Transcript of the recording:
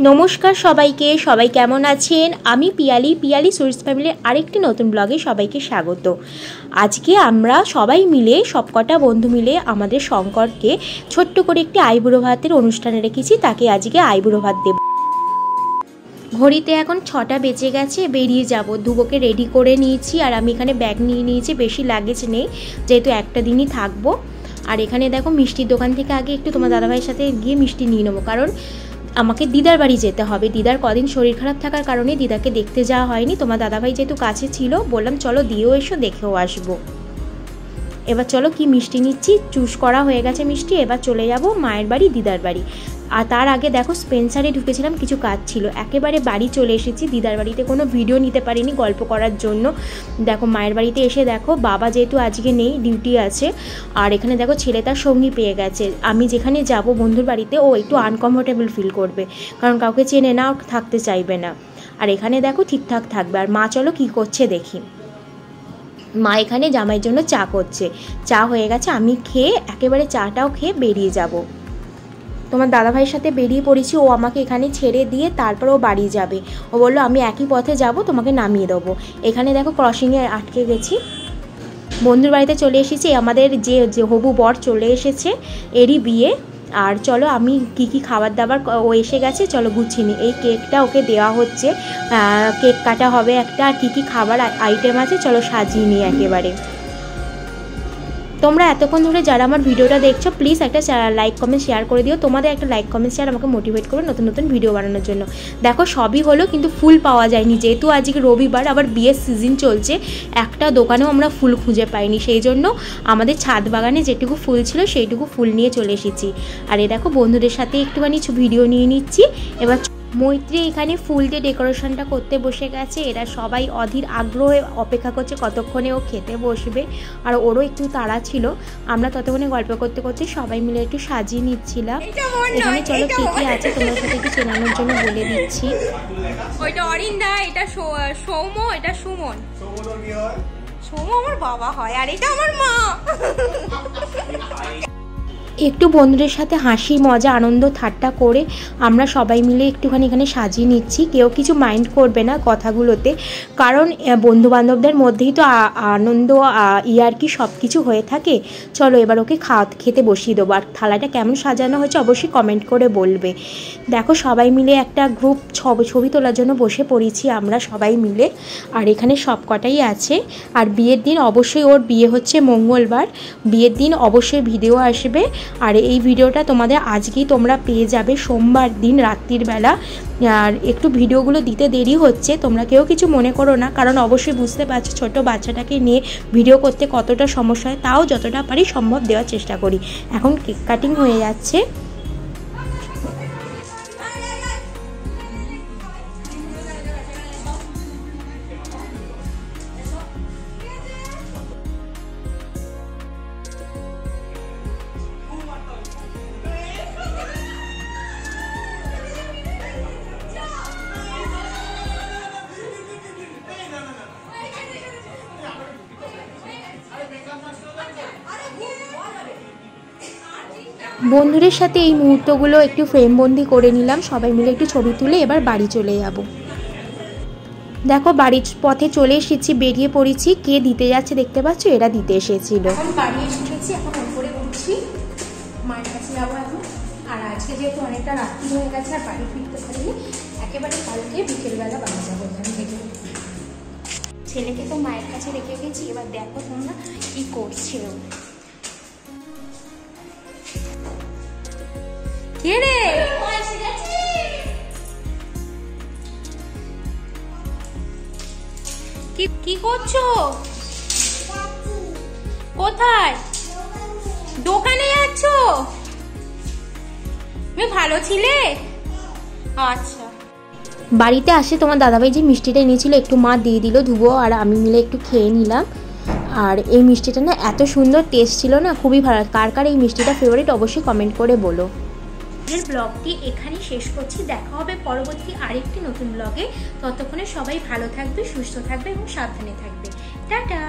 নমস্কার সবাইকে, সবাই কেমন আছেন? আমি পিয়ালি সুইটস ফ্যামিলির আরেকটি নতুন ব্লগে সবাইকে স্বাগত। আজকে আমরা সবাই মিলে সবকটা বন্ধু মিলে আমাদের শঙ্করকে ছোট্ট করে একটি আইবুড়ো ভাতের অনুষ্ঠানে রেখেছি। তাকে আজকে আইবুড়ো ভাত দেব। ঘড়িতে এখন 6টা বেজে গেছে, বেরিয়ে যাব। ধুবোকে রেডি করে নিয়েছি আর আমি এখানে ব্যাগ নিয়ে নিয়েছি, বেশি লাগেজ নেই যেহেতু একটা দিনই থাকবো। আর এখানে দেখো মিষ্টির দোকান থেকে আগে একটু তোমার দাদাভাইয়ের সাথে গিয়ে মিষ্টি নিয়ে নেবো, কারণ আমাকে দিদার বাড়ি যেতে হবে। দিদার কদিন শরীর খারাপ থাকার কারণে দিদাকে দেখতে যাওয়া হয়নি। তোমার দাদাভাই যেহেতু কাছে ছিল, বললাম চলো দিয়েও এসো, দেখেও আসবো। এবার চলো কি মিষ্টি নিচ্ছি, চুজ করা হয়ে গেছে মিষ্টি। এবার চলে যাব মায়ের বাড়ি, দিদার বাড়ি। আর তার আগে দেখো স্পেন্সারে ঢুকেছিলাম, কিছু কাজ ছিল, একেবারে বাড়ি চলে এসেছি। দিদার বাড়িতে কোনো ভিডিও নিতে পারিনি গল্প করার জন্য। দেখো মায়ের বাড়িতে এসে দেখো বাবা যেহেতু আজকে নেই, ডিউটি আছে। আর এখানে দেখো ছেলে তার সঙ্গী পেয়ে গেছে। আমি যেখানে যাব বন্ধুর বাড়িতে, ও একটু আনকমফোর্টেবল ফিল করবে, কারণ কাউকে চেনে না, থাকতে চাইবে না। আর এখানে দেখো ঠিকঠাক থাকবে। আর মা চলো কি করছে দেখি। মা এখানে জামাইয়ের জন্য চা করছে। চা হয়ে গেছে, আমি খেয়ে একেবারে চাটাও খেয়ে বেরিয়ে যাব। তোমার দাদাভাইয়ের সাথে বেরিয়ে পড়েছি। ও আমাকে এখানে ছেড়ে দিয়ে তারপর ও বাড়ি যাবে। ও বললো আমি একই পথে যাব, তোমাকে নামিয়ে দেবো। এখানে দেখো ক্রসিংয়ে আটকে গেছি। বন্ধুর বাড়িতে চলে এসেছি। আমাদের যে হবু বর চলে এসেছে, এরই বিয়ে। আর চলো আমি কি খাবার দাবার, ও এসে গেছে, চলো গুছিয়ে নিই। এই কেকটা ওকে দেওয়া হচ্ছে, কেক কাটা হবে একটা। আর কী খাবার আইটেম আছে চলো সাজিয়ে নিই একেবারে। তোমরা এতক্ষণ ধরে যারা আমার ভিডিওটা দেখছো, প্লিজ একটা লাইক কমেন্ট শেয়ার করে দিও। তোমাদের একটা লাইক কমেন্ট শেয়ার আমাকে মোটিভেট করো নতুন নতুন ভিডিও বানানোর জন্য। দেখো সবই হলো, কিন্তু ফুল পাওয়া যায়নি, যেহেতু আজকে রবিবার, আবার বিয়ের সিজন চলছে। একটা দোকানেও আমরা ফুল খুঁজে পাইনি, সেই জন্য আমাদের ছাদ বাগানে যেটুকু ফুল ছিল সেইটুকু ফুল নিয়ে চলে এসেছি। আর এ দেখো বন্ধুদের সাথে একটুখানি ভিডিও নিয়ে নিচ্ছি। এবার মৈত্রী এখানে ফুল দিয়ে ডেকোরেশনটা করতে বসে গেছে। এরা সবাই অধীর আগ্রহে অপেক্ষা করছে কতক্ষণে ও খেতে বসবে। আর ওরও একটু তাড়া ছিল। আমরা ততক্ষণে গল্প করতে করতে সবাই মিলে একটু সাজিয়ে নিচ্ছিলাম। এখানে চলো কি কি আছে তোমার সাথে একটু চেনানোর জন্য বলে দিচ্ছি। ওইটা অরিন্দা, এটা সৌম, এটা সুমন। সৌম আমার বাবা হয়, আর এটা আমার মা। একটু বন্ধুদের সাথে হাসি মজা আনন্দ ঠাট্টা করে আমরা সবাই মিলে একটুখানি এখানে সাজিয়ে নিচ্ছি। কেউ কিছু মাইন্ড করবে না কথাগুলোতে, কারণ বন্ধুবান্ধবদের মধ্যেই তো আনন্দ ইয়ার্কি সব কিছু হয়ে থাকে। চলো এবার ওকে খেতে বসিয়ে দেবো। আর থালাটা কেমন সাজানো হয়েছে অবশ্যই কমেন্ট করে বলবে। দেখো সবাই মিলে একটা গ্রুপ ছবি তোলার জন্য বসে পড়েছি আমরা সবাই মিলে। আর এখানে সব কটাই আছে। আর বিয়ের দিন অবশ্যই, ওর বিয়ে হচ্ছে মঙ্গলবার, বিয়ের দিন অবশ্যই ভিডিও আসবে। আর এই ভিডিওটা তোমাদের আজকেই তোমরা পেয়ে যাবে, সোমবার দিন রাত্রির বেলা। আর একটু ভিডিওগুলো দিতে দেরি হচ্ছে, তোমরা কেউ কিছু মনে করো না, কারণ অবশ্যই বুঝতে পারছো ছোট বাচ্চাটাকে নিয়ে ভিডিও করতে কতটা সমস্যা হয়। তাও যতটা পারি সম্ভব দেওয়ার চেষ্টা করি। এখন কেক কাটিং হয়ে যাচ্ছে। বন্ধুদের সাথে এই মুহূর্তগুলো একটু ফ্রেমবন্দি করে নিলাম, সবাই মিলে একটু ছবি তুলে এবার বাড়ি চলে যাব। দেখো বাড়ির পথে চলে এসেছি, বেরিয়ে পড়েছি। কে দিতে যাচ্ছে দেখতে পাচ্ছ, এরা দিতে এসেছিল। এখন বাড়ি এসেছি, এখন উপরে উঠছি, মায়ের কাছে যাবো এখন। আর আজকে যেহেতু অনেকটা রাত্রি হয়ে গেছে আর বাড়ি ফিরতে পারিনি, একেবারে কালকে বিকেলবেলা বাড়ি যাবো এখান থেকে। ছেলেকে তো মায়ের কাছে রেখে গেছি, এবার দেখো তোমরা কি করছে। কে রে? কি করছো? কোথায়? দোকানে যাচ্ছ? তুমি ভালো ছিলে? আচ্ছা। বাড়িতে আসে তোমার দাদাভাই যে মিষ্টিটা এনেছিল একটু মা দিয়ে দিল, ধুবো আর আমি মিলে একটু খেয়ে নিলাম। আর এই মিষ্টিটা না এত সুন্দর টেস্ট ছিল না, খুবই ভালো। কার কার এই মিষ্টিটা ফেভারিট অবশ্যই কমেন্ট করে বলো। আজকের ব্লগটি এখানেই শেষ করছি। দেখা হবে পরবর্তী আরেকটি নতুন ব্লগে। ততক্ষণে সবাই ভালো থাকবে, সুস্থ থাকবে এবং সাবধানে থাকবে। টাটা।